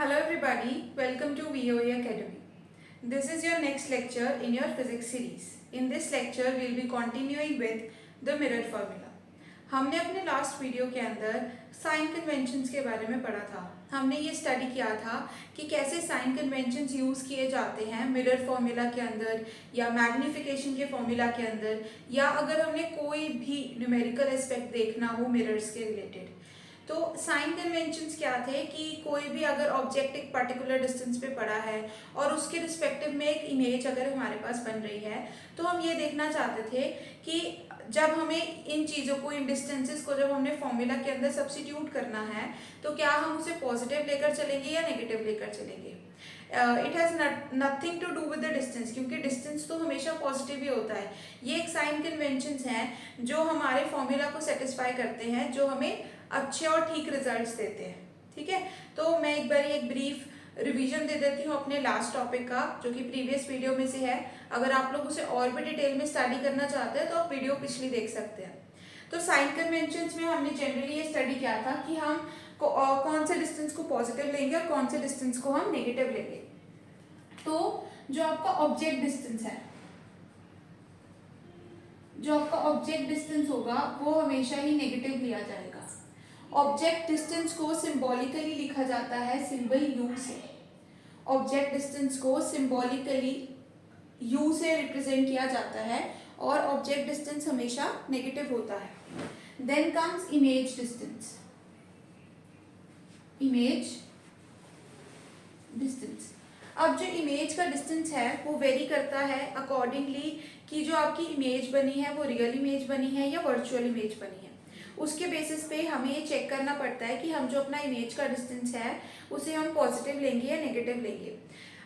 Hello everybody, welcome to VOA Academy. This is your next lecture in your physics series. In this lecture, we will be continuing with the mirror formula. हमने अपने last video के अंदर sign conventions के बारे में पढ़ा था। हमने ये स्टडी किया था कि कैसे साइन कन्वेंशंस यूज़ किए जाते हैं मिरर फॉर्मूला के अंदर या मैग्नीफिकेशन के फॉर्मूला के अंदर, या अगर हमने कोई भी न्यूमेरिकल एस्पेक्ट देखना हो मिरर्स के रिलेटेड। तो साइन कन्वेंशंस क्या थे कि कोई भी अगर ऑब्जेक्ट एक पर्टिकुलर डिस्टेंस पे पड़ा है और उसके रिस्पेक्टिव में एक इमेज अगर हमारे पास बन रही है, तो हम ये देखना चाहते थे कि जब हमें इन चीज़ों को, इन डिस्टेंसेस को जब हमने फॉर्मूला के अंदर सब्स्टिट्यूट करना है, तो क्या हम उसे पॉजिटिव लेकर चलेंगे या नेगेटिव लेकर चलेंगे। It has nothing to do with the distance, क्योंकि डिस्टेंस तो हमेशा पॉजिटिव ही होता है। ये एक साइन कन्वेंशंस हैं जो हमारे फॉर्मूला को सेटिस्फाई करते हैं, जो हमें अच्छे और ठीक रिजल्ट्स देते हैं। ठीक है, तो मैं एक बार एक ब्रीफ रिवीजन दे देती हूँ अपने लास्ट टॉपिक का, जो कि प्रीवियस वीडियो में से है। अगर आप लोग उसे और भी डिटेल में स्टडी करना चाहते हैं तो आप वीडियो पिछली देख सकते हैं। तो साइन कन्वेंशंस में हमने जनरली ये स्टडी किया था कि हम कौन से डिस्टेंस को पॉजिटिव लेंगे और कौन से डिस्टेंस को हम नेगेटिव लेंगे। तो जो आपका ऑब्जेक्ट डिस्टेंस है, जो आपका ऑब्जेक्ट डिस्टेंस होगा वो हमेशा ही नेगेटिव लिया जाएगा। ऑब्जेक्ट डिस्टेंस को सिंबॉलिकली लिखा जाता है सिंबल u से। ऑब्जेक्ट डिस्टेंस को सिंबॉलिकली u से रिप्रेजेंट किया जाता है और ऑब्जेक्ट डिस्टेंस हमेशा नेगेटिव होता है। Then comes image distance. Image distance, अब जो इमेज का डिस्टेंस है वो वेरी करता है अकॉर्डिंगली कि जो आपकी इमेज बनी है वो रियल इमेज बनी है या वर्चुअल इमेज बनी है। उसके बेसिस पे हमें ये चेक करना पड़ता है कि हम जो अपना इमेज का डिस्टेंस है उसे हम पॉजिटिव लेंगे या नेगेटिव लेंगे।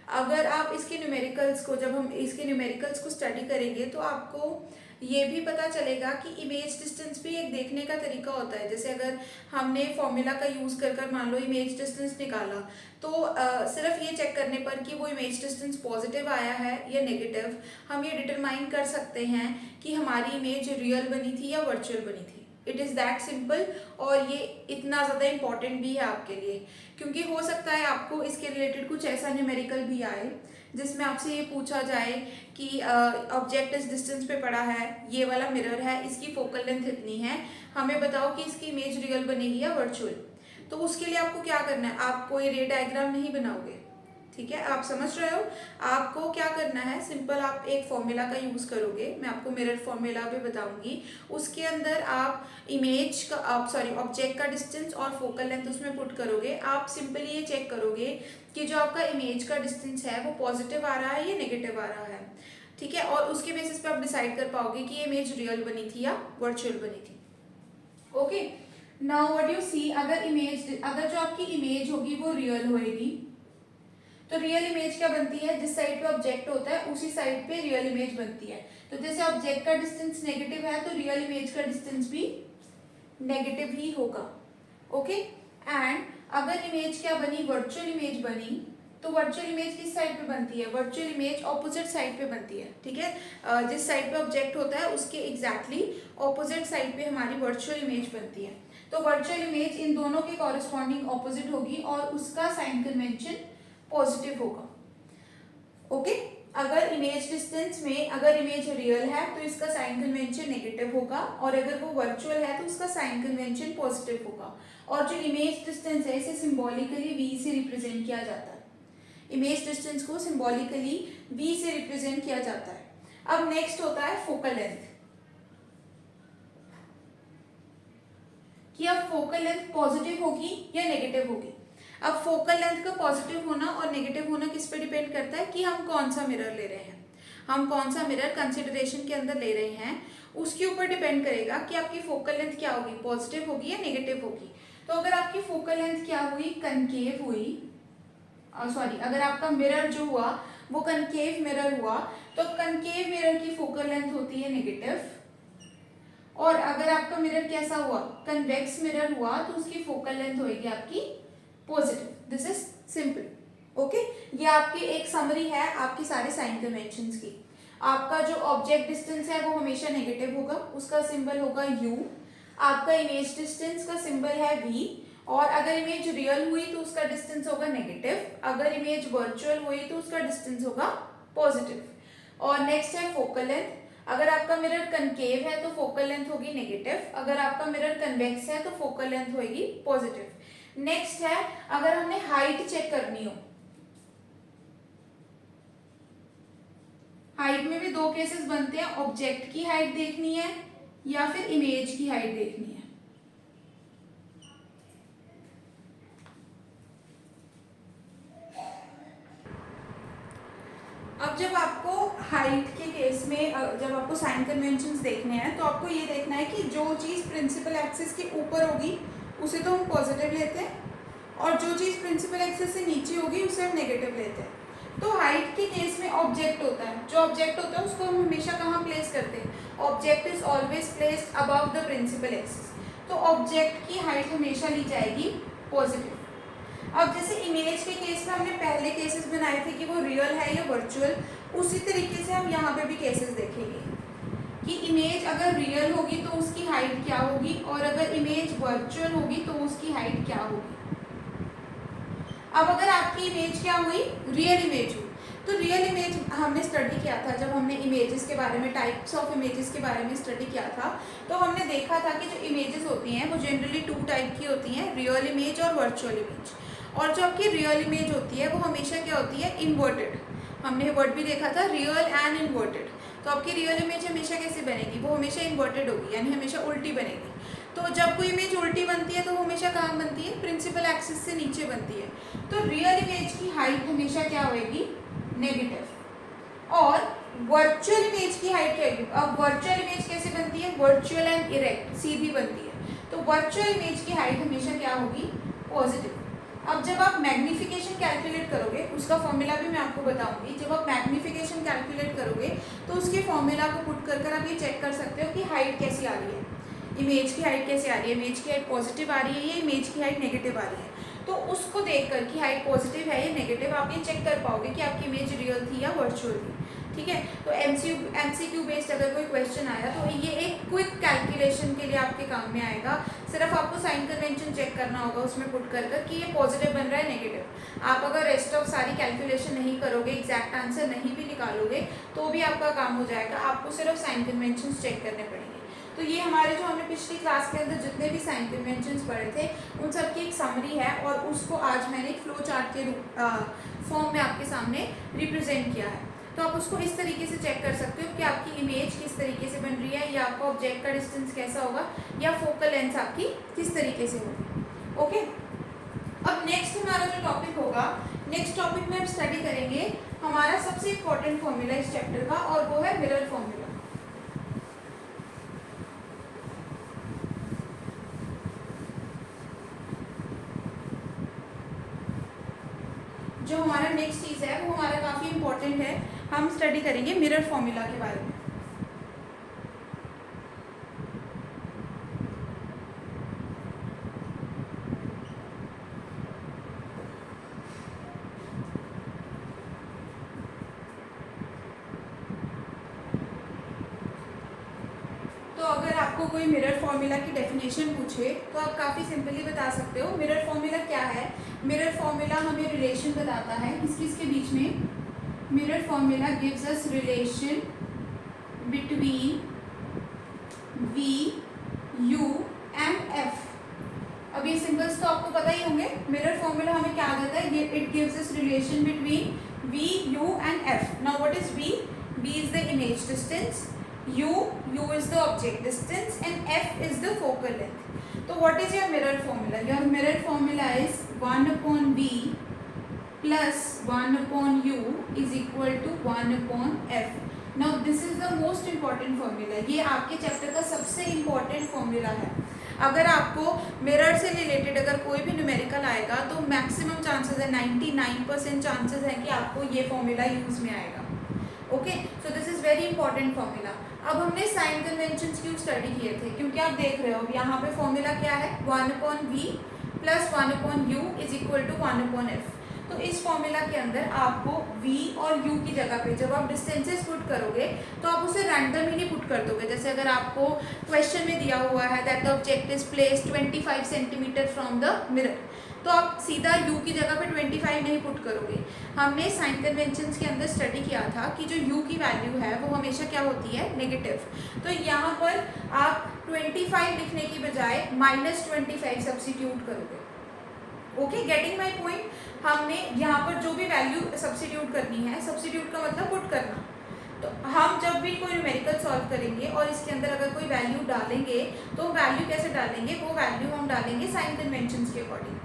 अगर आप इसके न्यूमेरिकल्स को, जब हम इसके न्यूमेरिकल्स को स्टडी करेंगे तो आपको ये भी पता चलेगा कि इमेज डिस्टेंस भी एक देखने का तरीका होता है। जैसे अगर हमने फॉर्मूला का यूज़ कर कर मान लो इमेज डिस्टेंस निकाला, तो सिर्फ ये चेक करने पर कि वो इमेज डिस्टेंस पॉजिटिव आया है या नेगेटिव, हम ये डिटरमाइन कर सकते हैं कि हमारी इमेज रियल बनी थी या वर्चुअल बनी थी। इट इज़ दैट सिंपल, और ये इतना ज़्यादा इम्पॉर्टेंट भी है आपके लिए, क्योंकि हो सकता है आपको इसके रिलेटेड कुछ ऐसा न्यूमेरिकल भी आए जिसमें आपसे ये पूछा जाए कि ऑब्जेक्ट इस डिस्टेंस पे पड़ा है, ये वाला मिरर है, इसकी फोकल लेंथ इतनी है, हमें बताओ कि इसकी इमेज रियल बनेगी या वर्चुअल। तो उसके लिए आपको क्या करना है, आप कोई रे डायग्राम नहीं बनाओगे। ठीक है, आप समझ रहे हो। आपको क्या करना है, सिंपल आप एक फॉर्मूला का यूज़ करोगे, मैं आपको मिरर फॉर्मूला भी बताऊंगी। उसके अंदर आप इमेज का, आप सॉरी ऑब्जेक्ट का डिस्टेंस और फोकल लेंथ उसमें पुट करोगे। आप सिंपली ये चेक करोगे कि जो आपका इमेज का डिस्टेंस है वो पॉजिटिव आ रहा है या नेगेटिव आ रहा है। ठीक है, और उसके बेसिस पे आप डिसाइड कर पाओगे कि ये इमेज रियल बनी थी या वर्चुअल बनी थी। Okay, now what you see, अगर जो आपकी इमेज होगी वो रियल होएगी, तो रियल इमेज क्या बनती है, जिस साइड पे ऑब्जेक्ट होता है उसी साइड पे रियल इमेज बनती है। तो जैसे ऑब्जेक्ट का डिस्टेंस नेगेटिव है तो रियल इमेज का डिस्टेंस भी नेगेटिव ही होगा। ओके, एंड अगर इमेज क्या बनी, वर्चुअल इमेज बनी, तो वर्चुअल इमेज किस साइड पे बनती है, वर्चुअल इमेज ऑपोजिट साइड पे बनती है। ठीक है, जिस साइड पे ऑब्जेक्ट होता है उसके एग्जैक्टली ऑपोजिट साइड पे हमारी वर्चुअल इमेज बनती है। तो वर्चुअल इमेज इन दोनों के कॉरेस्पॉन्डिंग ऑपोजिट होगी और उसका साइन कन्वेंशन पॉजिटिव होगा। ओके, अगर इमेज डिस्टेंस में, अगर इमेज रियल है तो इसका साइन कन्वेंशन नेगेटिव होगा, और अगर वो वर्चुअल है तो उसका साइन कन्वेंशन पॉजिटिव होगा। और जो इमेज डिस्टेंस है इसे सिंबॉलिकली v से रिप्रेजेंट किया जाता है। इमेज डिस्टेंस को सिंबॉलिकली v से रिप्रेजेंट किया जाता है। अब नेक्स्ट होता है फोकल लेंथ, कि अब फोकल लेंथ पॉजिटिव होगी या नेगेटिव होगी। अब फोकल लेंथ का पॉजिटिव होना और नेगेटिव होना किस पे डिपेंड करता है कि हम कौन सा मिरर ले रहे हैं, हम कौन सा मिरर कंसिडरेशन के अंदर ले रहे हैं, उसके ऊपर डिपेंड करेगा कि आपकी फोकल लेंथ क्या होगी, पॉजिटिव होगी या नेगेटिव होगी। तो अगर आपकी फोकल लेंथ क्या हुई, कनकेव हुई, सॉरी अगर आपका मिरर जो हुआ वो कनकेव मिरर हुआ, तो कनकेव मिरर की फोकल लेंथ होती है नेगेटिव, और अगर आपका मिरर कैसा हुआ, कन्वेक्स मिरर हुआ, तो उसकी फोकल लेंथ होगी आपकी positive. This is simple. Okay, ये आपकी एक समरी है आपकी सारे साइन कन्वेंशंस की। आपका जो ऑब्जेक्ट डिस्टेंस है वो हमेशा नेगेटिव होगा, उसका सिंबल होगा u। आपका इमेज डिस्टेंस का सिंबल है v, और अगर इमेज रियल हुई तो उसका डिस्टेंस होगा नेगेटिव, अगर इमेज वर्चुअल हुई तो उसका डिस्टेंस होगा पॉजिटिव। और नेक्स्ट है फोकल लेंथ। अगर आपका मिरर कनकेव है तो फोकल लेंथ होगी नेगेटिव, अगर आपका मिरर कन्वेक्स है तो फोकल लेंथ होगी पॉजिटिव। नेक्स्ट है अगर हमने हाइट चेक करनी हो, हाइट में भी दो केसेस बनते हैं, ऑब्जेक्ट की हाइट देखनी है या फिर इमेज की हाइट देखनी है। अब जब आपको हाइट के केस में जब आपको साइन कन्वेंशंस देखने हैं तो आपको ये देखना है कि जो चीज़ प्रिंसिपल एक्सिस के ऊपर होगी उसे तो हम पॉजिटिव लेते हैं और जो चीज़ प्रिंसिपल एक्सिस से नीचे होगी उसे हम नेगेटिव लेते हैं। तो हाइट के केस में ऑब्जेक्ट होता है, जो ऑब्जेक्ट होता है उसको हम हमेशा कहाँ प्लेस करते हैं, object is always placed above the principal axis, तो ऑब्जेक्ट की हाइट हमेशा ली जाएगी पॉजिटिव। अब जैसे इमेज के केस में हमने पहले केसेस बनाए थे कि वो रियल है या वर्चुअल, उसी तरीके से हम यहाँ पे भी केसेस देखेंगे कि इमेज अगर रियल होगी तो उसकी हाइट क्या होगी और अगर इमेज वर्चुअल होगी तो उसकी हाइट क्या होगी। अब अगर आपकी इमेज क्या हुई, रियल इमेज हुई, तो रियल इमेज हमने स्टडी किया था जब हमने इमेजेस के बारे में, टाइप्स ऑफ इमेजेस के बारे में स्टडी किया था, तो हमने देखा था कि जो इमेजेस होती हैं वो जनरली 2 टाइप की होती हैं, रियल इमेज और वर्चुअल इमेज। और जो आपकी रियल इमेज होती है वो हमेशा क्या होती है, इन्वर्टेड। हमने वर्ड भी देखा था रियल एंड इन्वर्टेड। तो आपकी रियल इमेज हमेशा कैसे बनेगी, वो हमेशा इन्वर्टेड होगी, यानी हमेशा उल्टी बनेगी। तो जब कोई इमेज उल्टी बनती है तो वो हमेशा कहाँ बनती है, प्रिंसिपल एक्सिस से नीचे बनती है। तो रियल इमेज की हाइट हमेशा क्या होगी, नेगेटिव। और वर्चुअल इमेज की हाइट क्या होगी, अब वर्चुअल इमेज कैसे बनती है, वर्चुअल एंड इरेक्ट, सीधी बनती है। तो वर्चुअल इमेज की हाइट हमेशा क्या होगी, पॉजिटिव। अब जब आप मैग्नीफिकेशन कैलकुलेट करोगे, उसका फॉर्मूला भी मैं आपको बताऊंगी, जब आप मैग्नीफिकेशन कैलकुलेट करोगे तो उसके फॉर्मूला को पुट कर आप ये चेक कर सकते हो कि हाइट कैसी आ रही है, इमेज की हाइट कैसे आ रही है, इमेज की हाइट पॉजिटिव आ रही है या इमेज की हाइट नेगेटिव आ रही है। तो उसको देख कर कि हाइट पॉजिटिव है या नेगेटिव, आप ये चेक कर पाओगे कि आपकी इमेज रियल थी या वर्चुअल थी। ठीक है, तो एमसीक्यू बेस्ड अगर कोई क्वेश्चन आया तो ये एक क्विक कैलकुलेशन के लिए आपके काम में आएगा। सिर्फ आपको साइन कन्वेंशन चेक करना होगा उसमें पुट कर कि ये पॉजिटिव बन रहा है नेगेटिव। आप अगर रेस्ट ऑफ सारी कैलकुलेशन नहीं करोगे, एग्जैक्ट आंसर नहीं भी निकालोगे तो भी आपका काम हो जाएगा, आपको सिर्फ साइन कन्वेंशन चेक करने पड़ेंगे। तो ये हमारे जो हमने पिछली क्लास के अंदर जितने भी साइन कन्वेंशंस पढ़े थे उन सब की एक समरी है और उसको आज मैंने एक फ्लो चार्ट के फॉर्म में आपके सामने रिप्रेजेंट किया है। तो आप उसको इस तरीके से चेक कर सकते हो कि आपकी इमेज किस तरीके से बन रही है या आपका ऑब्जेक्ट का डिस्टेंस कैसा होगा या फोकल लेंथ आपकी किस तरीके से होगी। ओके, अब नेक्स्ट हमारा जो टॉपिक होगा, नेक्स्ट टॉपिक में हम स्टडी करेंगे हमारा सबसे इम्पोर्टेंट फॉर्मूला इस चैप्टर का और वो है मिरर फॉर्मूला। जो हमारा नेक्स्ट चीज़ है वो हमारा काफ़ी इम्पोर्टेंट है, हम स्टडी करेंगे मिरर फॉर्मूला के बारे में। तो अगर आपको कोई मिरर फॉर्मूला की डेफिनेशन पूछे तो आप काफ़ी सिंपली बता सकते हो मिरर फॉर्मूला क्या है। मिरर फॉर्मूला हमें रिलेशन बताता है किस किस के बीच में, mirror formula gives us relation between v, u and f. अब ये सिंबल्स तो आपको पता ही होंगे। मिरर फॉर्मूला हमें क्या देता है, it gives us relation between v, u and f. Now what is v? V is the image distance, u is the object distance and f is the focal length. So what is your mirror formula? Your mirror formula is 1 upon v plus 1 upon u is equal to 1 upon f. Now this is the most important formula. ये आपके chapter का सबसे important formula है। अगर आपको mirror से related अगर कोई भी न्यूमेरिकल आएगा तो मैक्सिमम चांसेस है, 99% चांसेस है कि आपको ये फॉर्मूला यूज में आएगा। Okay, so this is very important formula. अब हमने साइन कन्वेंशंस क्यों स्टडी किए थे, क्योंकि आप देख रहे हो यहाँ पे फॉर्मूला क्या है, 1 upon v plus 1 upon u is equal to 1 upon f। तो इस फॉर्मूला के अंदर आपको v और u की जगह पे जब आप डिस्टेंसेस पुट करोगे तो आप उसे रैंडम ही नहीं पुट कर दोगे। जैसे अगर आपको क्वेश्चन में दिया हुआ है that the object is placed 25 centimetre from the mirror, तो आप सीधा u की जगह पे 25 नहीं पुट करोगे। हमने साइन कन्वेंशंस के अंदर स्टडी किया था कि जो u की वैल्यू है वो हमेशा क्या होती है, नेगेटिव। तो यहाँ पर आप 25 लिखने की बजाय -25 सब्स्टिट्यूट करोगे। Okay, getting my point. हमने यहाँ पर जो भी वैल्यू सब्स्टिट्यूट करनी है, सब्स्टिट्यूट का मतलब पुट करना, तो हम जब भी कोई न्यूमेरिकल सॉल्व करेंगे और इसके अंदर अगर कोई वैल्यू डालेंगे तो वैल्यू कैसे डालेंगे, वो वैल्यू हम डालेंगे साइन कन्वेंशंस के अकॉर्डिंग।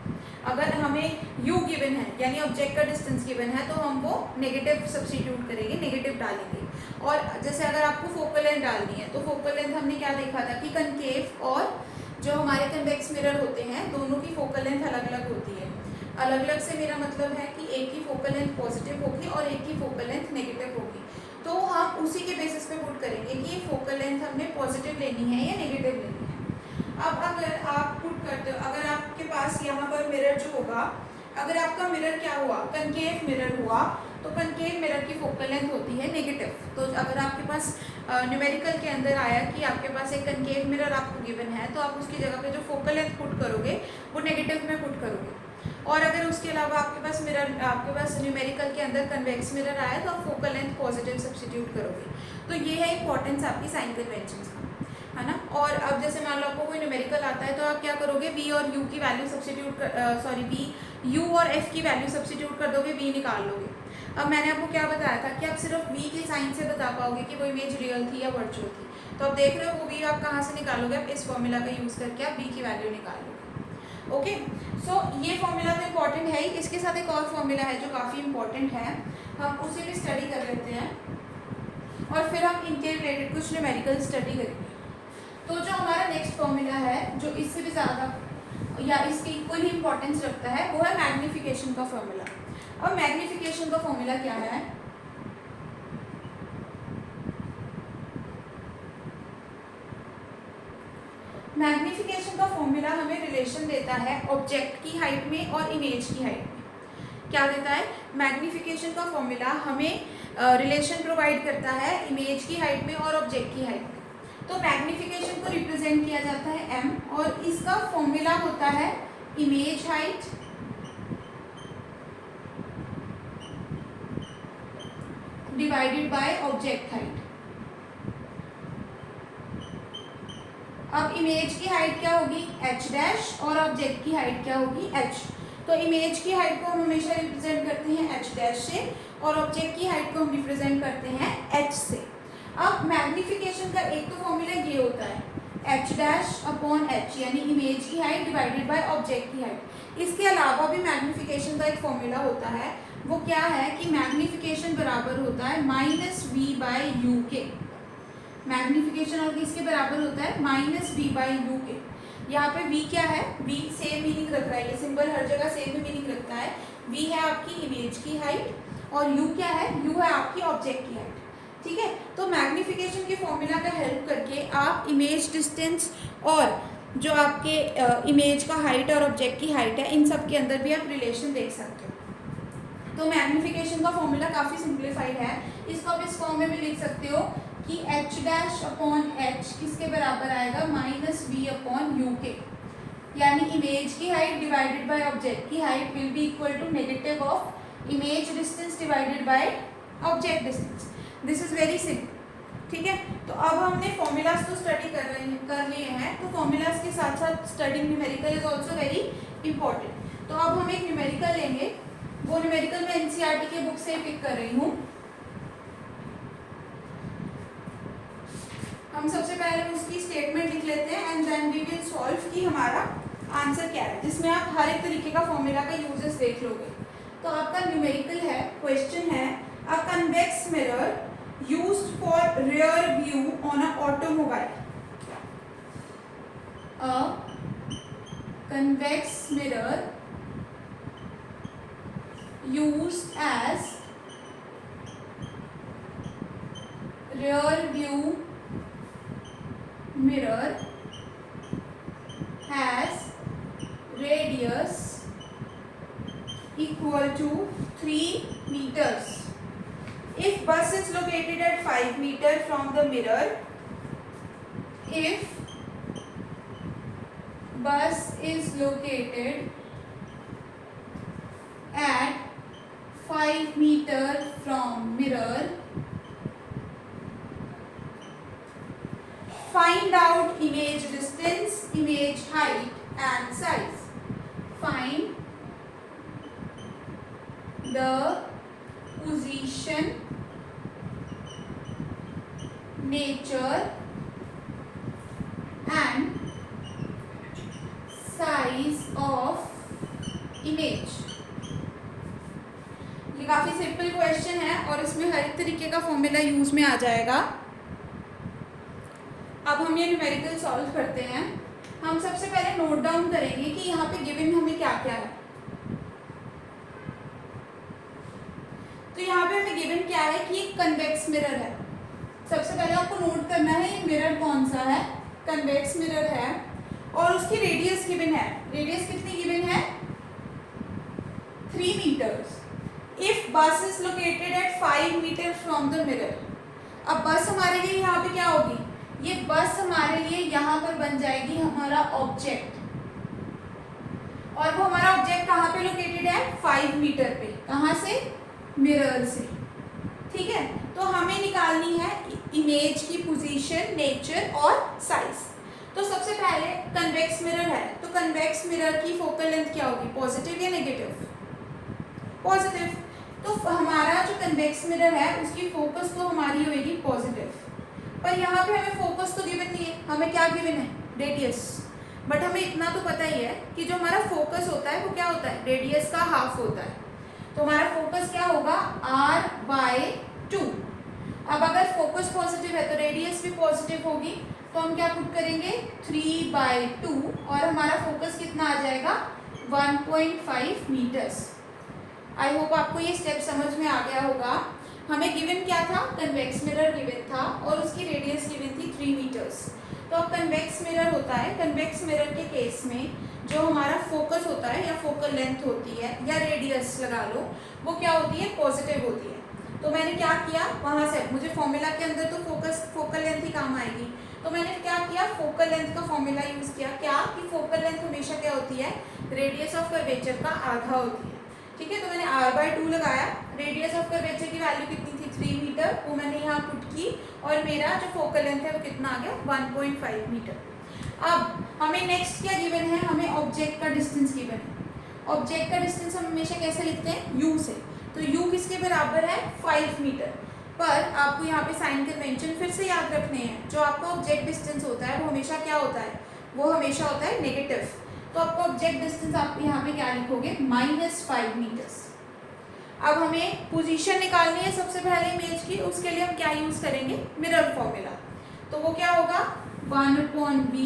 अगर हमें u गिवन है यानी ऑब्जेक्ट का डिस्टेंस गिवन है तो हम वो नेगेटिव सब्स्टिट्यूट करेंगे, नेगेटिव डालेंगे। और जैसे अगर आपको फोकल लेंथ डालनी है तो फोकल लेंथ हमने क्या देखा था कि कनकेव और जो हमारे कन्वेक्स मिरर होते हैं दोनों की फोकल लेंथ अलग अलग होती है। अलग अलग से मेरा मतलब है कि एक की फोकल लेंथ पॉजिटिव होगी और एक की फोकल लेंथ नेगेटिव होगी। तो हम उसी के बेसिस पे पुट करेंगे कि ये फोकल लेंथ हमने पॉजिटिव लेनी है या नेगेटिव लेनी है। अब अगर आप पुट करते हो, अगर आपके पास यहाँ पर मिरर जो होगा, अगर आपका मिरर क्या हुआ, कनकेव मिरर हुआ, तो कनकेव मिरर की फोकल लेंथ होती है नेगेटिव। तो अगर आपके पास न्यूमेरिकल के अंदर आया कि आपके पास एक कनकेव मिरर आपको गिवन है तो आप उसकी जगह पे जो फोकल लेंथ पुट करोगे वो नेगेटिव में पुट करोगे। और अगर उसके अलावा आपके पास न्यूमेरिकल के अंदर कन्वेक्स मिरर आया तो आप फोकल लेंथ पॉजिटिव सब्स्टिट्यूट करोगे। तो ये है इंपॉर्टेंस आपकी साइन कन्वेंशंस का, है ना। और अब जैसे मान लो आपको कोई न्यूमेरिकल आता है तो आप क्या करोगे, v और u की वैल्यू सब्स्टिट्यूट u और f की वैल्यू सब्स्टिट्यूट कर दोगे, v निकाल लोगे। अब मैंने आपको क्या बताया था कि आप सिर्फ v के साइन से बता पाओगे कि वो इमेज रियल थी या वर्चुअल थी। तो आप देख रहे हो वो v आप कहाँ से निकालोगे, आप इस फॉर्मूला का यूज़ करके आप v की वैल्यू निकाल लोगे। ओके, सो ये फॉर्मूला तो इम्पॉर्टेंट है ही। इसके साथ एक और फॉर्मूला है जो काफ़ी इंपॉर्टेंट है, हम उसे भी स्टडी कर लेते हैं और फिर हम इनके रिलेटेड कुछ न्यूमेरिकल स्टडी करेंगे। तो जो हमारा नेक्स्ट फॉर्मूला है जो इससे भी ज़्यादा या इसकी इक्वल ही इंपॉर्टेंस रखता है वो है मैग्नीफिकेशन का फॉर्मूला। अब मैग्नीफिकेशन का फॉर्मूला क्या है, मैग्नीफिकेशन का फॉर्मूला हमें रिलेशन देता है ऑब्जेक्ट की हाइट में और इमेज की हाइट में। क्या देता है, मैग्नीफिकेशन का फॉर्मूला हमें रिलेशन प्रोवाइड करता है इमेज की हाइट में और ऑब्जेक्ट की हाइट में। तो मैग्नीफिकेशन को रिप्रेजेंट किया जाता है m और इसका फॉर्मूला होता है image height divided by object height. अब इमेज की हाइट क्या होगी, h डैश, और ऑब्जेक्ट की हाइट क्या होगी, h। तो इमेज की हाइट को हम हमेशा रिप्रेजेंट करते हैं h डैश से और ऑब्जेक्ट की हाइट को हम रिप्रेजेंट करते हैं h से। अब मैग्नीफिकेशन का एक तो फॉर्मूला ये होता है h डैश अपॉन h यानी इमेज की हाइट डिवाइडेड बाय ऑब्जेक्ट की हाइट। इसके अलावा भी मैग्नीफिकेशन का एक फॉर्मूला होता है, वो क्या है कि मैग्नीफिकेशन बराबर होता है -v/u के। मैग्नीफिकेशन और किसके बराबर होता है, -v/u के। यहाँ पे v क्या है, v सेम मीनिंग रख रहा है, ये सिंबल हर जगह सेम मीनिंग रखता है। v है आपकी इमेज की हाइट और u क्या है, u है आपकी ऑब्जेक्ट की हाइट। ठीक है, तो मैग्नीफिकेशन के फॉर्मूला का हेल्प करके आप इमेज डिस्टेंस और जो आपके इमेज का हाइट और ऑब्जेक्ट की हाइट है इन सब के अंदर भी आप रिलेशन देख सकते हो। तो मैग्नीफिकेशन का फॉर्मूला काफ़ी सिंप्लीफाइड है, इसको आप इस फॉर्म में भी लिख सकते हो कि h डैश अपॉन h किसके बराबर आएगा, -v/u के। यानी इमेज की हाइट डिवाइडेड बाय ऑब्जेक्ट की height will be equal to negative of image distance divided by object distance. This is very simple. ठीक है, तो अब हमने फॉर्मूलाज तो स्टडी कर लिए हैं, तो फॉर्मूलाज के साथ साथ studying numerical is also very important. तो अब हम एक न्यूमेरिकल लेंगे, वो न्यूमेरिकल मैं एनसीईआरटी के बुक से पिक कर रही हूँ। हम सबसे पहले उसकी स्टेटमेंट लिख लेते हैं and then we will solve कि हमारा आंसर क्या है, जिसमें आप हर एक तरीके का फॉर्मूला का यूजेस देख लोगे। तो आपका न्यूमेरिकल है, क्वेश्चन है अ convex mirror used for rear view on an automobile. A convex mirror used as rear view mirror has radius equal equal to 3 meters. If bus is located at 5 meter from the mirror, if bus is located at 5 meter from mirror, find out image distance, image height and size. Find the position, nature and size of image. ये काफी simple question है और इसमें हर एक तरीके का formula use में आ जाएगा। अब हम ये न्यूमेरिकल सॉल्व करते हैं। हम सबसे पहले नोट डाउन करेंगे कि यहाँ पे गिवन हमें क्या क्या है। तो यहाँ पे हमें गिवन क्या है कि एक कन्वेक्स मिरर है। सबसे पहले आपको नोट करना है ये मिरर कौन सा है, कन्वेक्स मिरर है और उसकी रेडियस गिवन है। रेडियस कितनी गिवन है, 3 metres. If bus is located at 5 metre from the mirror, अब बस हमारे लिए यहाँ पे क्या होगी, ये बस हमारे लिए यहाँ पर बन जाएगी हमारा ऑब्जेक्ट, और वो हमारा ऑब्जेक्ट कहाँ पे लोकेटेड है, 5 मीटर पे। कहाँ से, मिरर से। ठीक है, तो हमें निकालनी है इमेज की पोजीशन, नेचर और साइज। तो सबसे पहले कन्वेक्स मिरर है, तो कन्वेक्स मिरर की फोकल लेंथ क्या होगी, पॉजिटिव या नेगेटिव, पॉजिटिव। तो हमारा जो कन्वेक्स मिरर है उसकी फोकस तो हमारी होगी पॉजिटिव, पर यहाँ पे हमें फोकस तो गिवन नहीं है, हमें क्या गिवन है, रेडियस। बट हमें इतना तो पता ही है कि जो हमारा फोकस होता है वो क्या होता है, रेडियस का हाफ होता है। तो हमारा फोकस क्या होगा, r/2। अब अगर फोकस पॉजिटिव है तो रेडियस भी पॉजिटिव होगी, तो हम क्या पुट करेंगे, 3/2 और हमारा फोकस कितना आ जाएगा, 1.5 मीटर्स। आई होप आपको ये स्टेप समझ में आ गया होगा। हमें गिवन क्या था, कन्वेक्स मिरर गिवन था और उसकी रेडियस गिवन थी 3 मीटर्स। तो अब कन्वेक्स मिरर होता है, कन्वेक्स मिरर के केस में जो हमारा फोकस होता है या फोकल लेंथ होती है या रेडियस लगा लो, वो क्या होती है, पॉजिटिव होती है। तो मैंने क्या किया, वहाँ से मुझे फॉर्मूला के अंदर तो फोकल लेंथ ही काम आएगी, तो मैंने क्या किया, फोकल लेंथ का फॉर्मूला यूज किया। क्या कि फोकल लेंथ हमेशा क्या होती है, रेडियस ऑफ कर्वेचर का आधा होती है। ठीक है, तो मैंने r/2 लगाया, रेडियस ऑफ कर्वेचर की वैल्यू कितनी थी, 3 मीटर, वो मैंने यहाँ पुट की और मेरा जो फोकल लेंथ है वो कितना आ गया, 1.5 मीटर। अब हमें नेक्स्ट क्या गिवन है, हमें ऑब्जेक्ट का डिस्टेंस गिवन है। ऑब्जेक्ट का डिस्टेंस हम हमेशा कैसे लिखते हैं, u से। तो u किसके बराबर है, 5 मीटर। पर आपको यहाँ पे साइन कन्वेंशन फिर से याद रखने हैं। जो आपका ऑब्जेक्ट डिस्टेंस होता है वो हमेशा क्या होता है, वो हमेशा होता है नेगेटिव। तो आपका ऑब्जेक्ट डिस्टेंस आप यहाँ पे क्या लिखोगे, -5 मीटर्स। अब हमें पोजीशन निकालनी है सबसे पहले इमेज की, उसके लिए हम क्या यूज करेंगे, मिरर फॉर्मूला। तो वो क्या होगा, 1/v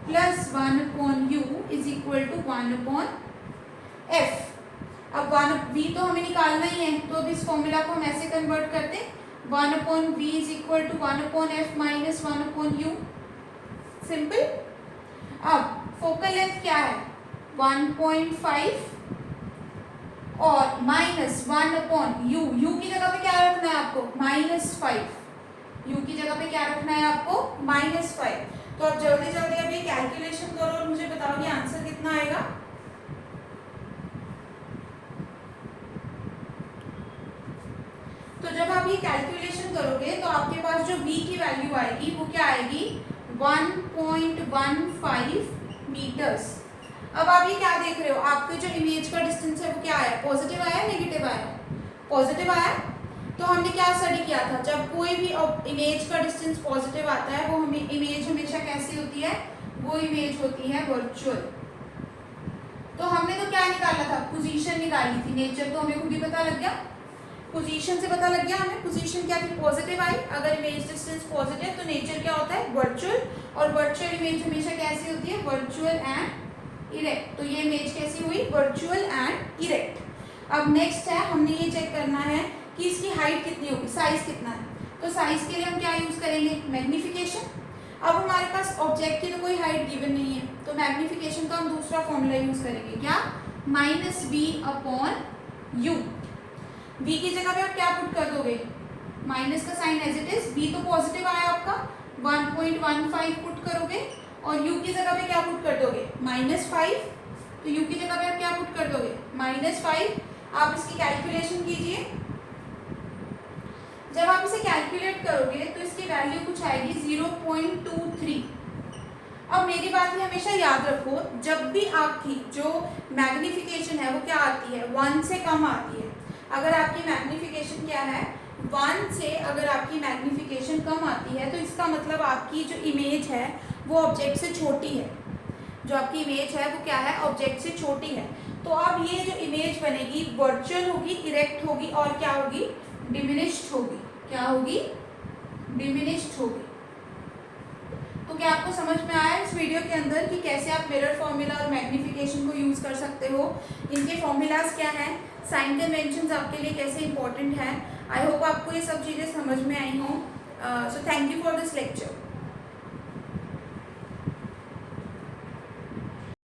+ 1/u = 1/f। अब 1v तो हमें निकालना ही है, तो अब इस फॉर्मूला को हम ऐसे कन्वर्ट करते हैं, 1/v = 1/f - 1/u। सिंपल। अब फोकल लेंथ क्या है, 1.5 और -1/u। u की जगह पे क्या रखना है आपको, -5। u की जगह पे क्या रखना है आपको, -5। तो अब जल्दी जल्दी अभी कैलकुलेशन करो और मुझे बताओ ये आंसर कितना आएगा। तो जब आप ये कैलकुलेशन करोगे तो आपके पास जो v की वैल्यू आएगी वो क्या आएगी, 1.15 मीटर्स। अब आप ये क्या देख रहे हो, आपके जो इमेज का डिस्टेंस है वो क्या आया, पॉजिटिव आया, नेगेटिव आया, पॉजिटिव आया। तो हमने क्या स्टडी किया था, जब कोई भी इमेज का डिस्टेंस पॉजिटिव आता है वो हमें इमेज हमेशा कैसी होती है, वो इमेज होती है वर्चुअल। तो हमने तो क्या निकाला था, पोजीशन निकाली थी। नेचर तो हमें खुद ही पता लग गया, पोजीशन से पता लग गया हमें। पोजीशन क्या थी, पॉजिटिव आई। अगर इमेज डिस्टेंस पॉजिटिव तो नेचर क्या होता है, वर्चुअल। और वर्चुअल इमेज हमेशा कैसी होती है, वर्चुअल एंड इरेक्ट। तो ये इमेज कैसी हुई, वर्चुअल एंड इरेक्ट। अब नेक्स्ट है, हमने ये चेक करना है कि इसकी हाइट कितनी होगी, साइज कितना है। तो साइज के लिए हम क्या यूज करेंगे, मैग्निफिकेशन। अब हमारे पास ऑब्जेक्ट की तो कोई हाइट गिवन नहीं है, तो मैग्निफिकेशन का हम दूसरा फॉर्मूला यूज करेंगे, क्या, -v/2 u। v की जगह पे आप क्या पुट कर दोगे, माइनस का sign as it is, v तो पॉजिटिव आया आपका, 1.15 पुट करोगे और u की जगह पे क्या पुट कर दोगे, -5। तो u की जगह पे आप क्या पुट कर दोगे, -5। आप इसकी कैलकुलेशन कीजिए। जब आप इसे कैलकुलेट करोगे तो इसकी वैल्यू कुछ आएगी 0.23। अब मेरी बात ये हमेशा याद रखो, जब भी आपकी जो मैग्निफिकेशन है वो क्या आती है, 1 से कम आती है। अगर आपकी मैग्निफिकेशन क्या है, 1 से अगर आपकी मैग्निफिकेशन कम आती है तो इसका मतलब आपकी जो इमेज है वो ऑब्जेक्ट से छोटी है। जो आपकी इमेज है वो क्या है, ऑब्जेक्ट से छोटी है। तो अब ये जो इमेज बनेगी वर्चुअल होगी, इरेक्ट होगी और क्या होगी, डिमिनिश्ड होगी। क्या होगी, डिमिनिश्ड होगी। तो क्या आपको समझ में आया इस वीडियो के अंदर कि कैसे आप मिरर फॉर्मूला और मैग्निफिकेशन को यूज़ कर सकते हो, इनके फॉर्मूलाज क्या हैं, साइन कन्वेंशंस आपके लिए कैसे इंपॉर्टेंट है। आई होप आपको ये सब चीज़ें समझ में आई हों। So thank you for this lecture.